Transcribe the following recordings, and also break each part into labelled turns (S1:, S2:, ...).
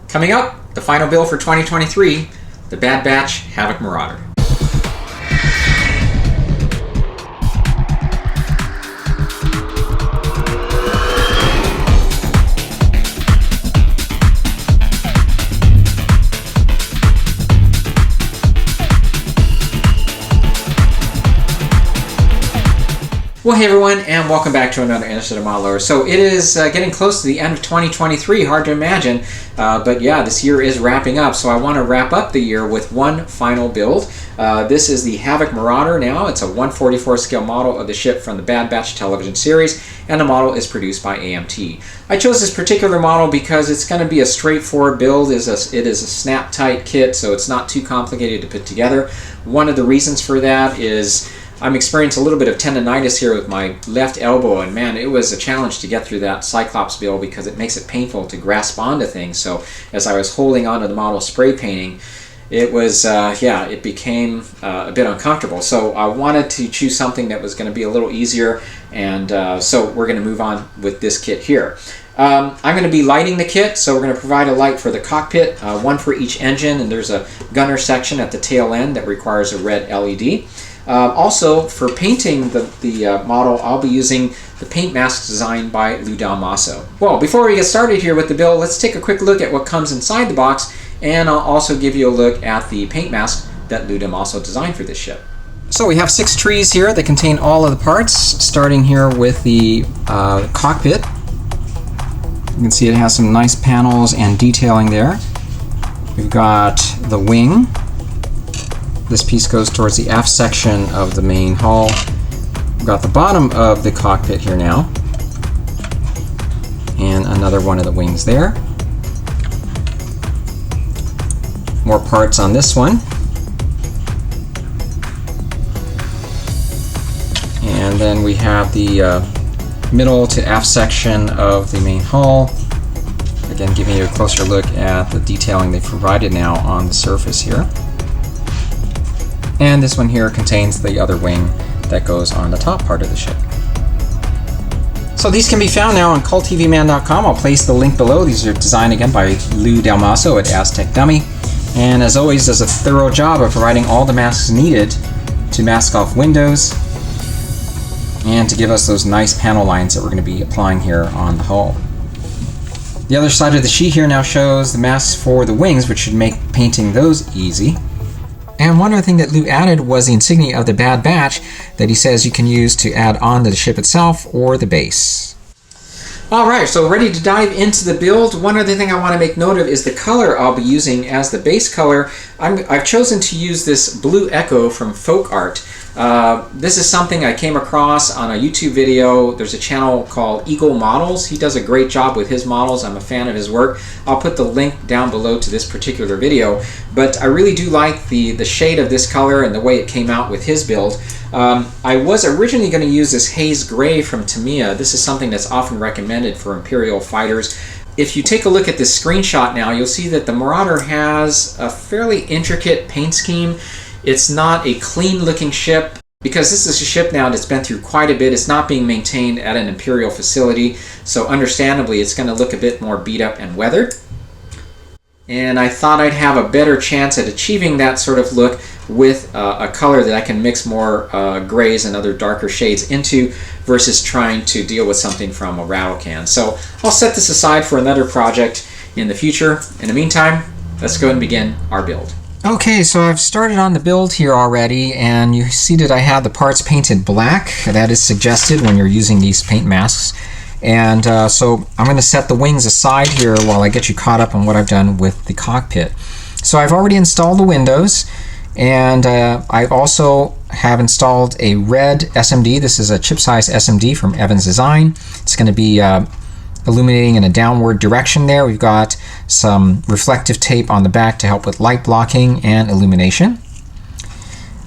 S1: Coming up, the final build for 2023, the Bad Batch Havoc Marauder. Well, hey everyone, and welcome back to another episode of Maurader. So it is getting close to the end of 2023, hard to imagine, but yeah, this year is wrapping up, so I want to wrap up the year with one final build. This is the Havoc Marauder now. It's a 1/44 scale model of the ship from the Bad Batch television series, and the model is produced by AMT. I chose this particular model because it's going to be a straightforward build. It is a snap-tight kit, so it's not too complicated to put together. One of the reasons for that is I'm experiencing a little bit of tendonitis here with my left elbow, and man, it was a challenge to get through that Cyclops build because it makes it painful to grasp onto things. So as I was holding onto the model spray painting, it was, it became a bit uncomfortable. So I wanted to choose something that was going to be a little easier, and so we're going to move on with this kit here. I'm going to be lighting the kit, so we're going to provide a light for the cockpit, one for each engine, and there's a gunner section at the tail end that requires a red LED. Also, for painting the model, I'll be using the paint mask designed by Lou Dalmasso. Well, before we get started here with the build, let's take a quick look at what comes inside the box, and I'll also give you a look at the paint mask that Lou Dalmasso designed for this ship. So we have 6 trees here that contain all of the parts, starting here with the cockpit. You can see it has some nice panels and detailing there. We've got the wing. This piece goes towards the aft section of the main hull. We've got the bottom of the cockpit here now, and another one of the wings there. More parts on this one. And then we have the middle to aft section of the main hull. Again, giving you a closer look at the detailing they've provided now on the surface here. And this one here contains the other wing that goes on the top part of the ship. So these can be found now on culttvman.com. I'll place the link below. These are designed again by Lou Dalmasso at Aztec Dummy. And as always, does a thorough job of providing all the masks needed to mask off windows and to give us those nice panel lines that we're going to be applying here on the hull. The other side of the sheet here now shows the masks for the wings, which should make painting those easy. And one other thing that Lou added was the insignia of the Bad Batch that he says you can use to add on to the ship itself or the base. Alright, so ready to dive into the build. One other thing I want to make note of is the color I'll be using as the base color. I've chosen to use this Blue Echo from Folk Art. This is something I came across on a YouTube video. There's a channel called Eagle Models. He does a great job with his models. I'm a fan of his work. I'll put the link down below to this particular video. But I really do like the shade of this color and the way it came out with his build. I was originally going to use this Haze Gray from Tamiya. This is something that's often recommended for Imperial fighters. If you take a look at this screenshot now, you'll see that the Marauder has a fairly intricate paint scheme. It's not a clean looking ship because this is a ship now that's been through quite a bit. It's not being maintained at an Imperial facility, so understandably it's going to look a bit more beat up and weathered. And I thought I'd have a better chance at achieving that sort of look with a color that I can mix more grays and other darker shades into versus trying to deal with something from a rattle can. So I'll set this aside for another project in the future. In the meantime, let's go and begin our build. Okay, so I've started on the build here already, and you see that I have the parts painted black. That is suggested when you're using these paint masks. And so I'm going to set the wings aside here while I get you caught up on what I've done with the cockpit. So I've already installed the windows, and I also have installed a red SMD. This is a chip size SMD from Evans Design. It's going to be illuminating in a downward direction there. We've got some reflective tape on the back to help with light blocking and illumination.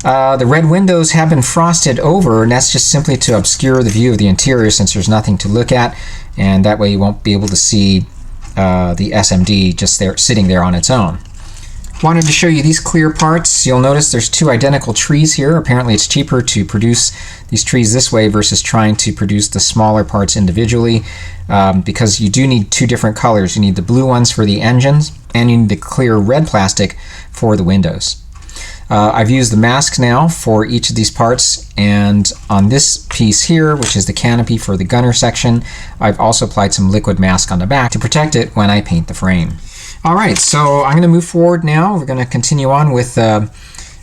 S1: The red windows have been frosted over, and that's just simply to obscure the view of the interior since there's nothing to look at, and that way you won't be able to see the SMD just there sitting there on its own. Wanted to show you these clear parts. You'll notice there's 2 identical trees here. Apparently it's cheaper to produce these trees this way versus trying to produce the smaller parts individually because you do need 2 different colors. You need the blue ones for the engines And you need the clear red plastic for the windows. I've used the masks now for each of these parts, and on this piece here, which is the canopy for the gunner section, I've also applied some liquid mask on the back to protect it when I paint the frame. Alright, so I'm going to move forward now. We're going to continue on with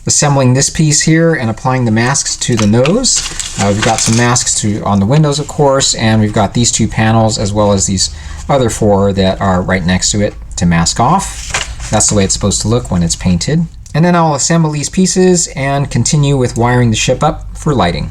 S1: assembling this piece here and applying the masks to the nose. We've got some masks on the windows, of course, and we've got these 2 panels as well as these other 4 that are right next to it to mask off. That's the way it's supposed to look when it's painted. And then I'll assemble these pieces and continue with wiring the ship up for lighting.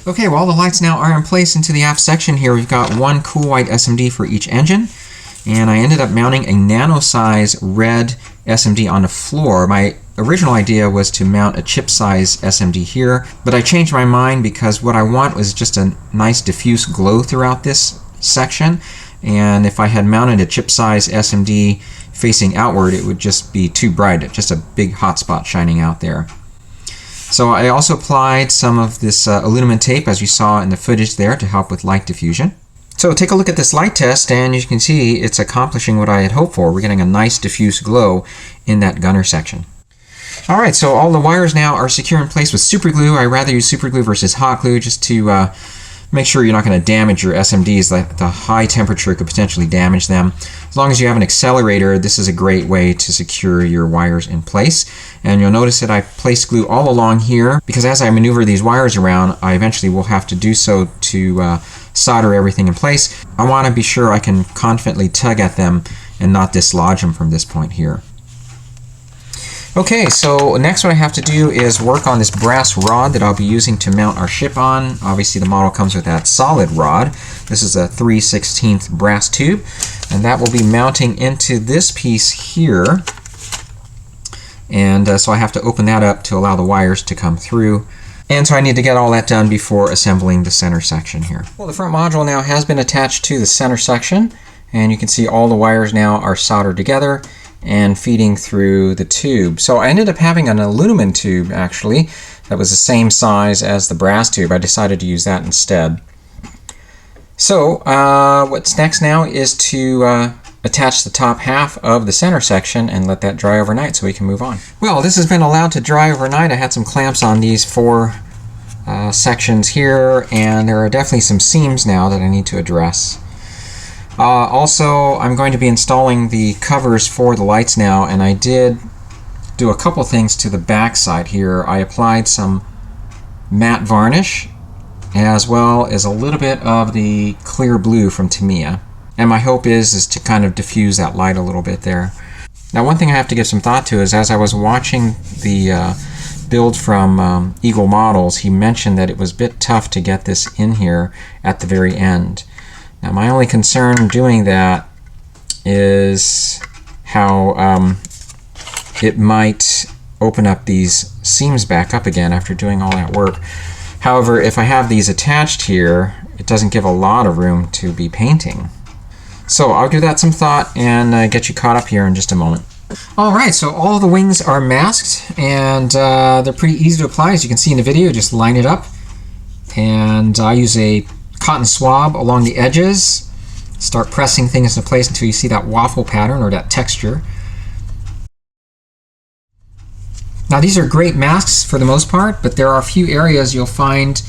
S1: Okay, well, the lights now are in place into the aft section here. We've got 1 cool white SMD for each engine, and I ended up mounting a nano-size red SMD on the floor. My original idea was to mount a chip-size SMD here, but I changed my mind because what I want was just a nice diffuse glow throughout this section, and if I had mounted a chip-size SMD facing outward, it would just be too bright, just a big hot spot shining out there. So I also applied some of this aluminum tape, as you saw in the footage there, to help with light diffusion. So take a look at this light test, and you can see it's accomplishing what I had hoped for. We're getting a nice diffuse glow in that gunner section. Alright, so all the wires now are secure in place with super glue. I rather use super glue versus hot glue just to make sure you're not going to damage your SMDs. The high temperature could potentially damage them. As long as you have an accelerator, this is a great way to secure your wires in place. And you'll notice that I placed glue all along here because as I maneuver these wires around, I eventually will have to do so to solder everything in place. I want to be sure I can confidently tug at them and not dislodge them from this point here. Okay, so next what I have to do is work on this brass rod that I'll be using to mount our ship on. Obviously the model comes with that solid rod. This is a 3/16 brass tube, and that will be mounting into this piece here. And so I have to open that up to allow the wires to come through. And so I need to get all that done before assembling the center section here. Well, the front module now has been attached to the center section, and you can see all the wires now are soldered together and feeding through the tube. So I ended up having an aluminum tube actually that was the same size as the brass tube. I decided to use that instead. So what's next now is to attach the top half of the center section and let that dry overnight so we can move on. Well, this has been allowed to dry overnight. I had some clamps on these 4 sections here, and there are definitely some seams now that I need to address. Also, I'm going to be installing the covers for the lights now, and I did do a couple things to the back side here. I applied some matte varnish as well as a little bit of the clear blue from Tamiya. And my hope is to kind of diffuse that light a little bit there. Now, one thing I have to give some thought to is as I was watching the build from Eagle Models, he mentioned that it was a bit tough to get this in here at the very end. Now, my only concern doing that is how it might open up these seams back up again after doing all that work. However, if I have these attached here, it doesn't give a lot of room to be painting. So I'll give that some thought and get you caught up here in just a moment. Alright, so all the wings are masked, and they're pretty easy to apply. As you can see in the video, just line it up. And I use a cotton swab along the edges. Start pressing things into place until you see that waffle pattern or that texture. Now these are great masks for the most part, but there are a few areas you'll find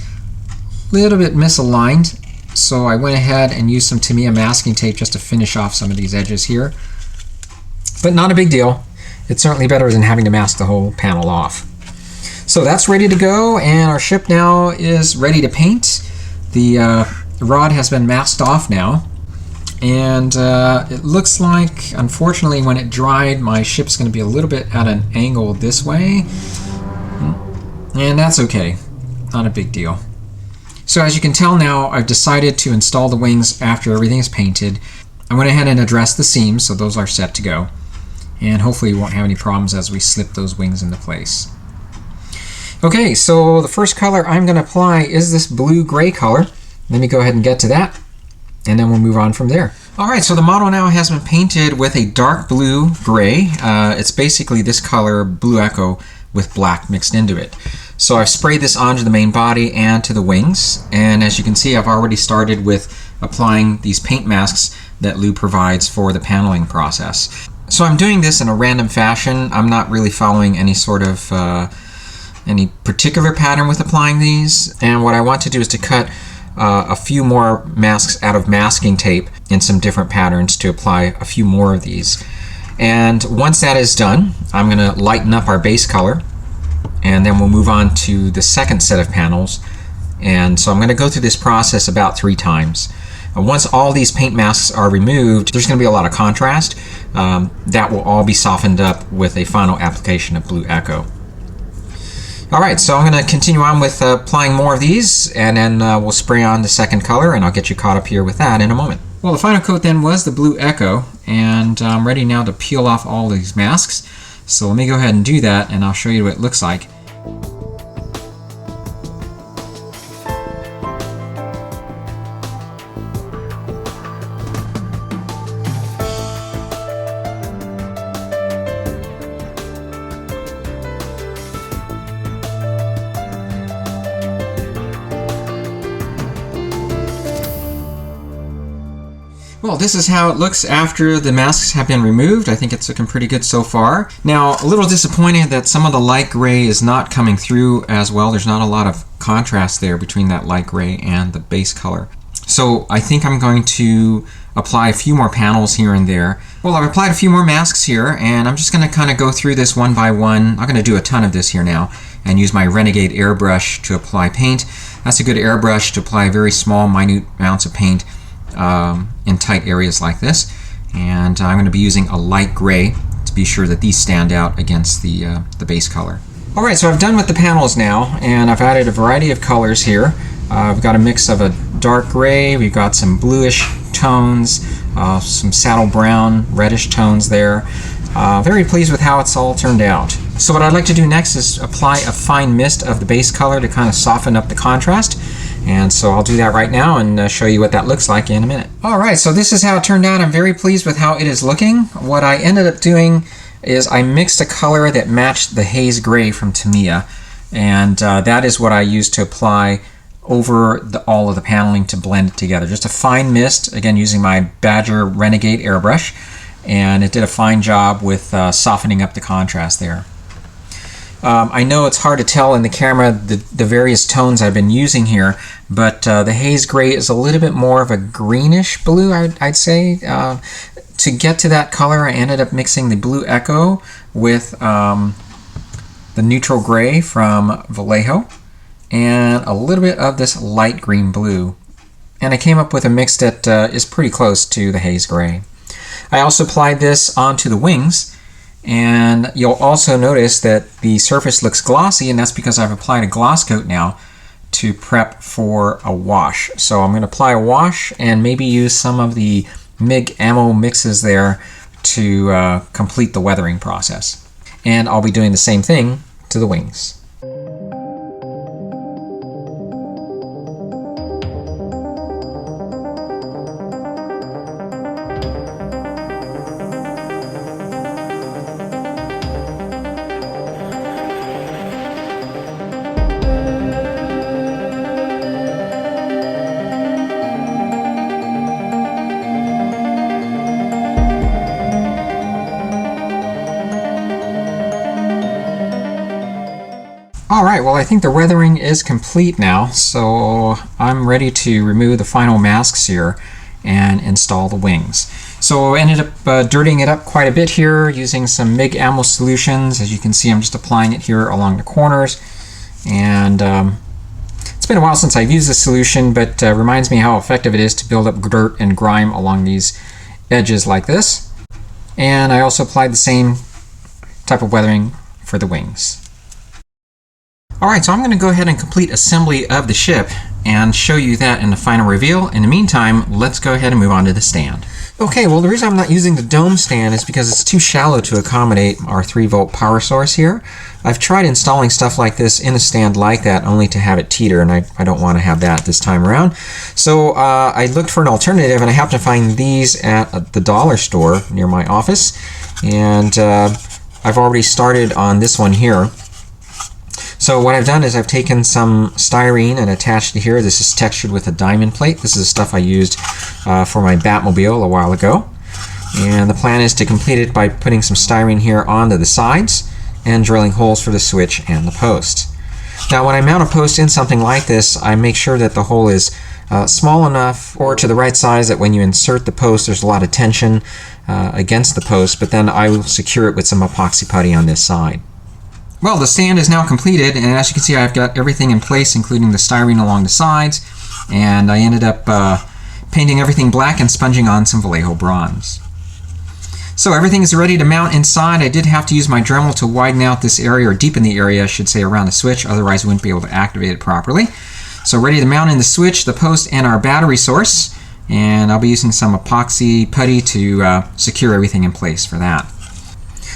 S1: a little bit misaligned. So I went ahead and used some Tamiya masking tape just to finish off some of these edges here. But not a big deal. It's certainly better than having to mask the whole panel off. So that's ready to go, and our ship now is ready to paint. The rod has been masked off now, and it looks like, unfortunately, when it dried, my ship's going to be a little bit at an angle this way, and that's okay. Not a big deal. So as you can tell now, I've decided to install the wings after everything is painted. I went ahead and addressed the seams, so those are set to go. And hopefully we won't have any problems as we slip those wings into place. Okay, so the first color I'm going to apply is this blue-gray color. Let me go ahead and get to that, and then we'll move on from there. Alright, so the model now has been painted with a dark blue-gray. It's basically this color, Blue Echo, with black mixed into it. So I've sprayed this onto the main body and to the wings, and as you can see, I've already started with applying these paint masks that Lou provides for the paneling process. So I'm doing this in a random fashion. I'm not really following any sort of any particular pattern with applying these, and what I want to do is to cut a few more masks out of masking tape in some different patterns to apply a few more of these. And once that is done, I'm going to lighten up our base color, and then we'll move on to the second set of panels. And so I'm going to go through this process about 3 times. Once all these paint masks are removed, there's going to be a lot of contrast. That will all be softened up with a final application of Blue Echo. Alright, so I'm going to continue on with applying more of these, and then we'll spray on the second color, and I'll get you caught up here with that in a moment. Well, the final coat then was the Blue Echo, and I'm ready now to peel off all these masks. So let me go ahead and do that, and I'll show you what it looks like. Well, this is how it looks after the masks have been removed. I think it's looking pretty good so far. Now, a little disappointed that some of the light gray is not coming through as well. There's not a lot of contrast there between that light gray and the base color. So I think I'm going to apply a few more panels here and there. Well, I've applied a few more masks here, and I'm just going to kind of go through this one by one. I'm going to do a ton of this here now and use my Renegade airbrush to apply paint. That's a good airbrush to apply very small, minute amounts of paint in tight areas like this, and I'm going to be using a light gray to be sure that these stand out against the base color. Alright, so I've done with the panels now, and I've added a variety of colors here. We've got a mix of a dark gray, we've got some bluish tones, some saddle brown, reddish tones there. Very pleased with how it's all turned out. So what I'd like to do next is apply a fine mist of the base color to kind of soften up the contrast. And so I'll do that right now and show you what that looks like in a minute. Alright, so this is how it turned out. I'm very pleased with how it is looking. What I ended up doing is I mixed a color that matched the haze gray from Tamiya, and that is what I used to apply over all of the paneling to blend it together. Just a fine mist, again using my Badger Renegade airbrush, and it did a fine job with softening up the contrast there. I know it's hard to tell in the camera the various tones I've been using here, but the haze gray is a little bit more of a greenish blue, I'd say. To get to that color, I ended up mixing the Blue Echo with the neutral gray from Vallejo and a little bit of this light green blue. And I came up with a mix that is pretty close to the haze gray. I also applied this onto the wings, and you'll also notice that the surface looks glossy, and that's because I've applied a gloss coat now to prep for a wash. So I'm going to apply a wash and maybe use some of the MIG ammo mixes there to complete the weathering process. And I'll be doing the same thing to the wings. Alright, well I think the weathering is complete now, so I'm ready to remove the final masks here and install the wings. So I ended up dirtying it up quite a bit here using some MIG ammo solutions. As you can see, I'm just applying it here along the corners, and it's been a while since I've used this solution, but reminds me how effective it is to build up dirt and grime along these edges like this. And I also applied the same type of weathering for the wings. Alright, so I'm going to go ahead and complete assembly of the ship and show you that in the final reveal. In the meantime, let's go ahead and move on to the stand. Okay, well the reason I'm not using the dome stand is because it's too shallow to accommodate our 3-volt power source here. I've tried installing stuff like this in a stand like that only to have it teeter, and I don't want to have that this time around. So I looked for an alternative, and I happened to find these at the dollar store near my office. And I've already started on this one here. So what I've done is I've taken some styrene and attached it here. This is textured with a diamond plate. This is stuff I used for my Batmobile a while ago. And the plan is to complete it by putting some styrene here onto the sides and drilling holes for the switch and the post. Now when I mount a post in something like this, I make sure that the hole is small enough or to the right size that when you insert the post there's a lot of tension against the post, but then I will secure it with some epoxy putty on this side. Well, the stand is now completed, and as you can see I've got everything in place, including the styrene along the sides, and I ended up painting everything black and sponging on some Vallejo bronze. So everything is ready to mount inside. I did have to use my Dremel to widen out this area, or deepen the area I should say, around the switch, otherwise I wouldn't be able to activate it properly. So ready to mount in the switch, the post, and our battery source, and I'll be using some epoxy putty to secure everything in place for that.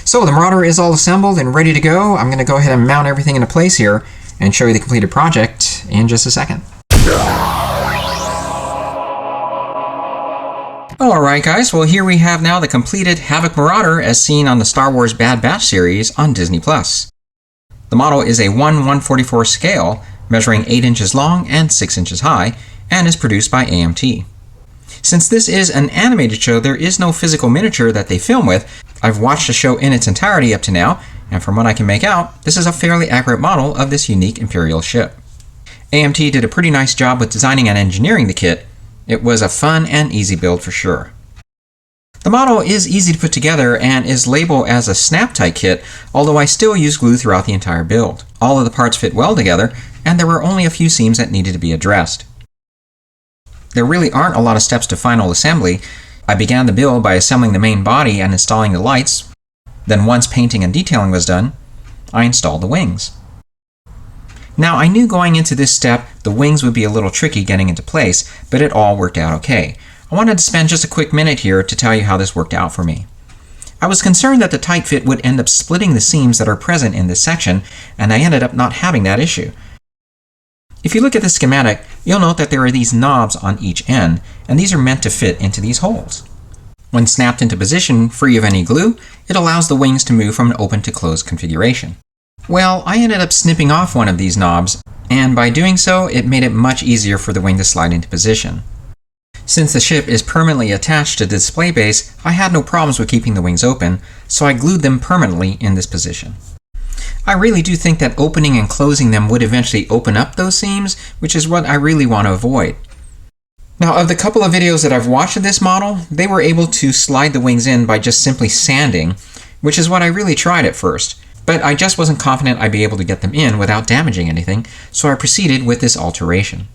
S1: So the Marauder is all assembled and ready to go. I'm going to go ahead and mount everything into place here and show you the completed project in just a second. Alright guys, well here we have now the completed Havoc Marauder as seen on the Star Wars Bad Batch series on Disney+. The model is a 1/144 scale, measuring 8 inches long and 6 inches high, and is produced by AMT. Since this is an animated show, there is no physical miniature that they film with. I've watched the show in its entirety up to now, and from what I can make out, this is a fairly accurate model of this unique Imperial ship. AMT did a pretty nice job with designing and engineering the kit. It was a fun and easy build for sure. The model is easy to put together and is labeled as a snap-tie kit, although I still use glue throughout the entire build. All of the parts fit well together, and there were only a few seams that needed to be addressed. There really aren't a lot of steps to final assembly. I began the build by assembling the main body and installing the lights. Then once painting and detailing was done, I installed the wings. Now I knew going into this step the wings would be a little tricky getting into place, but it all worked out okay. I wanted to spend just a quick minute here to tell you how this worked out for me. I was concerned that the tight fit would end up splitting the seams that are present in this section, and I ended up not having that issue. If you look at the schematic, you'll note that there are these knobs on each end, and these are meant to fit into these holes. When snapped into position, free of any glue, it allows the wings to move from an open to closed configuration. Well, I ended up snipping off one of these knobs, and by doing so, it made it much easier for the wing to slide into position. Since the ship is permanently attached to the display base, I had no problems with keeping the wings open, so I glued them permanently in this position. I really do think that opening and closing them would eventually open up those seams, which is what I really want to avoid. Now, of the couple of videos that I've watched of this model, they were able to slide the wings in by just simply sanding, which is what I really tried at first. But I just wasn't confident I'd be able to get them in without damaging anything, so I proceeded with this alteration.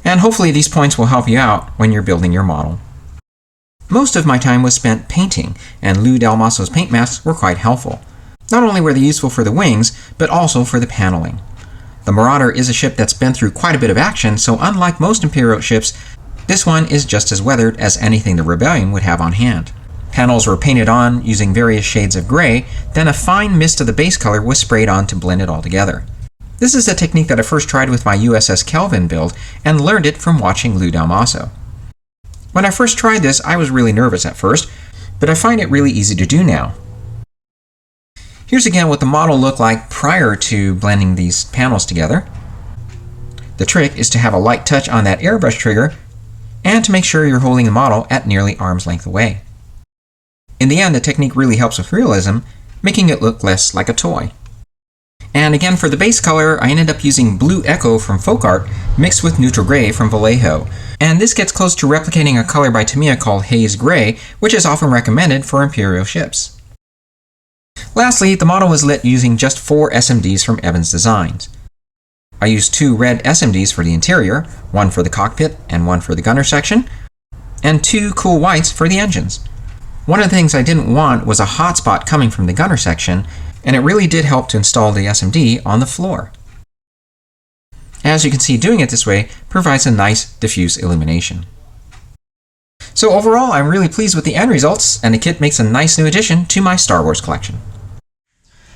S1: And hopefully these points will help you out when you're building your model. Most of my time was spent painting, and Lou Del Maso's paint masks were quite helpful. Not only were they useful for the wings, but also for the paneling. The Marauder is a ship that's been through quite a bit of action, so unlike most Imperial ships, this one is just as weathered as anything the Rebellion would have on hand. Panels were painted on using various shades of gray, then a fine mist of the base color was sprayed on to blend it all together. This is a technique that I first tried with my USS Kelvin build, and learned it from watching Lou Del Maso. When I first tried this, I was really nervous at first, but I find it really easy to do now. Here's again what the model looked like prior to blending these panels together. The trick is to have a light touch on that airbrush trigger and to make sure you're holding the model at nearly arm's length away. In the end, the technique really helps with realism, making it look less like a toy. And again, for the base color, I ended up using Blue Echo from Folk Art mixed with Neutral Gray from Vallejo. And this gets close to replicating a color by Tamiya called Haze Gray, which is often recommended for Imperial ships. Lastly, the model was lit using just 4 SMDs from Evans Designs. I used 2 red SMDs for the interior, one for the cockpit and one for the gunner section, and 2 cool whites for the engines. One of the things I didn't want was a hotspot coming from the gunner section, and it really did help to install the SMD on the floor. As you can see, doing it this way provides a nice diffuse illumination. So overall, I'm really pleased with the end results, and the kit makes a nice new addition to my Star Wars collection.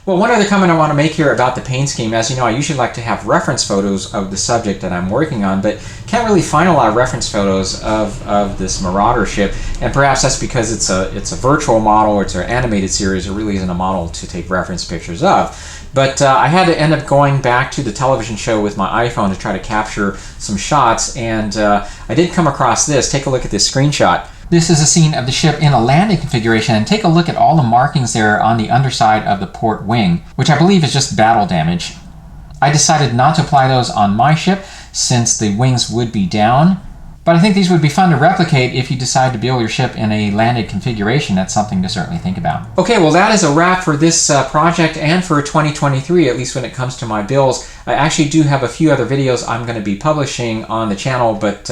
S1: Well, one other comment I want to make here about the paint scheme. As you know, I usually like to have reference photos of the subject that I'm working on, but can't really find a lot of reference photos of this Maurader ship, and perhaps that's because it's a virtual model, or it's an animated series. There really isn't a model to take reference pictures of. But I had to end up going back to the television show with my iPhone to try to capture some shots, and I did come across this. Take a look at this screenshot. This is a scene of the ship in a landing configuration, and take a look at all the markings there on the underside of the port wing, which I believe is just battle damage. I decided not to apply those on my ship since the wings would be down, but I think these would be fun to replicate if you decide to build your ship in a landed configuration. That's something to certainly think about. Okay, well that is a wrap for this project and for 2023, at least when it comes to my builds. I actually do have a few other videos I'm going to be publishing on the channel, but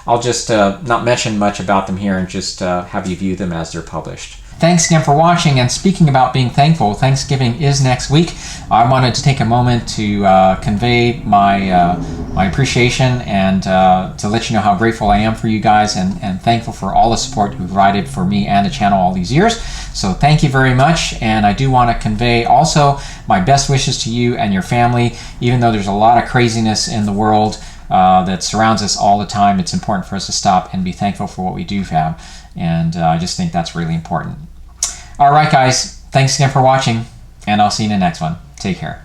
S1: I'll just not mention much about them here and just have you view them as they're published. Thanks again for watching, and speaking about being thankful, Thanksgiving is next week. I wanted to take a moment to convey my my appreciation and to let you know how grateful I am for you guys, and thankful for all the support you've provided for me and the channel all these years. So thank you very much, and I do want to convey also my best wishes to you and your family. Even though there's a lot of craziness in the world that surrounds us all the time, it's important for us to stop and be thankful for what we do have, and I just think that's really important. All right, guys, thanks again for watching, and I'll see you in the next one. Take care.